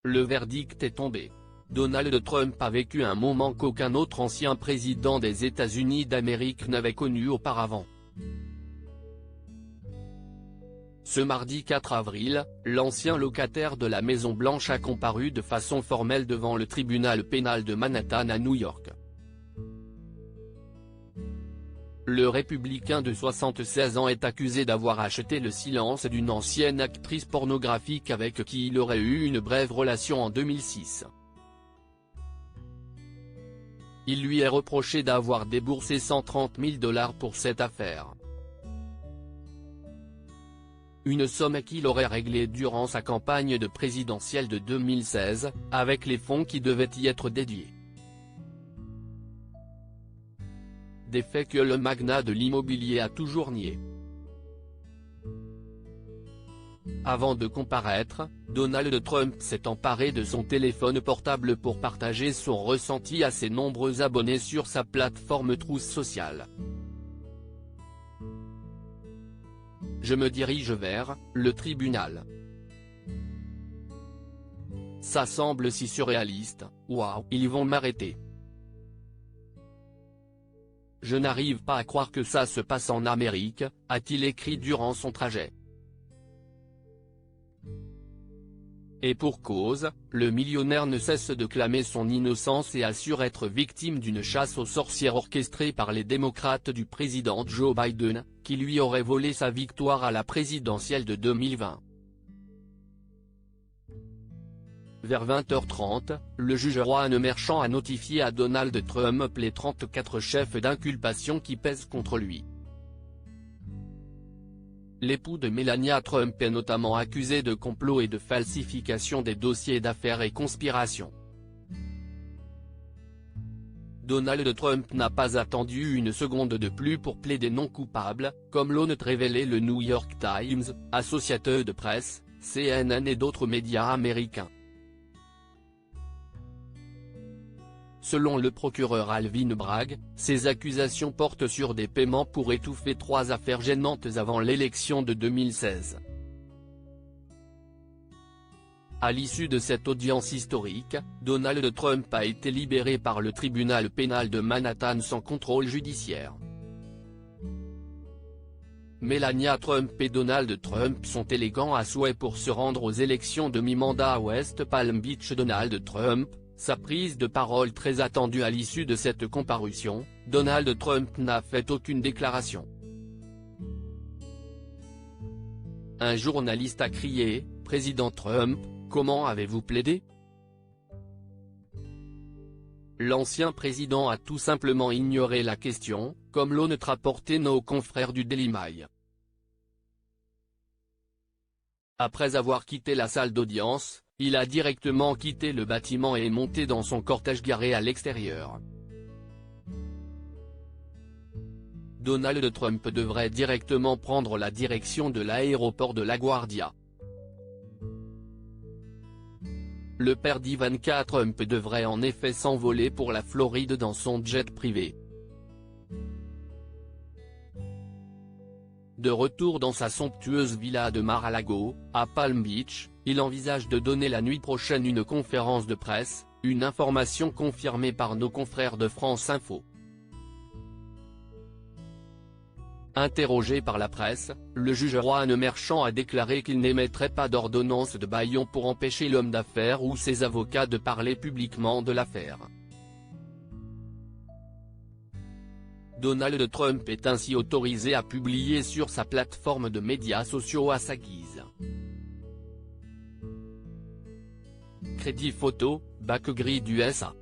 Le verdict est tombé. Donald Trump a vécu un moment qu'aucun autre ancien président des États-Unis d'Amérique n'avait connu auparavant. Ce mardi 4 avril, l'ancien locataire de la Maison-Blanche a comparu de façon formelle devant le tribunal pénal de Manhattan à New York. Le républicain de 76 ans est accusé d'avoir acheté le silence d'une ancienne actrice pornographique avec qui il aurait eu une brève relation en 2006. Il lui est reproché d'avoir déboursé 130 000 $ pour cette affaire. Une somme qu'il aurait réglée durant sa campagne de présidentielle de 2016, avec les fonds qui devaient y être dédiés. Des faits que le magnat de l'immobilier a toujours niés. Avant de comparaître, Donald Trump s'est emparé de son téléphone portable pour partager son ressenti à ses nombreux abonnés sur sa plateforme Truth Social. Je me dirige vers le tribunal. Ça semble si surréaliste, waouh, ils vont m'arrêter. Je n'arrive pas à croire que ça se passe en Amérique, a-t-il écrit durant son trajet. Et pour cause, le millionnaire ne cesse de clamer son innocence et assure être victime d'une chasse aux sorcières orchestrée par les démocrates du président Joe Biden, qui lui aurait volé sa victoire à la présidentielle de 2020. Vers 20h30, le juge Juan Merchan a notifié à Donald Trump les 34 chefs d'inculpation qui pèsent contre lui. L'époux de Melania Trump est notamment accusé de complot et de falsification des dossiers d'affaires et conspiration. Donald Trump n'a pas attendu une seconde de plus pour plaider non coupable, comme l'ont révélé le New York Times, Associated Press, CNN et d'autres médias américains. Selon le procureur Alvin Bragg, ces accusations portent sur des paiements pour étouffer 3 affaires gênantes avant l'élection de 2016. À l'issue de cette audience historique, Donald Trump a été libéré par le tribunal pénal de Manhattan sans contrôle judiciaire. Melania Trump et Donald Trump sont élégants à souhait pour se rendre aux élections de mi-mandat à West Palm Beach. Donald Trump, sa prise de parole très attendue à l'issue de cette comparution, Donald Trump n'a fait aucune déclaration. Un journaliste a crié, « Président Trump, comment avez-vous plaidé ?» L'ancien président a tout simplement ignoré la question, comme l'ont rapporté nos confrères du Daily Mail. Après avoir quitté la salle d'audience, il a directement quitté le bâtiment et est monté dans son cortège garé à l'extérieur. Donald Trump devrait directement prendre la direction de l'aéroport de LaGuardia. Le père d'Ivanka Trump devrait en effet s'envoler pour la Floride dans son jet privé. De retour dans sa somptueuse villa de Mar-a-Lago, à Palm Beach, il envisage de donner la nuit prochaine une conférence de presse, une information confirmée par nos confrères de France Info. Interrogé par la presse, le juge Juan Merchan a déclaré qu'il n'émettrait pas d'ordonnance de bâillon pour empêcher l'homme d'affaires ou ses avocats de parler publiquement de l'affaire. Donald Trump est ainsi autorisé à publier sur sa plateforme de médias sociaux à sa guise. Crédit photo, Backgrid USA.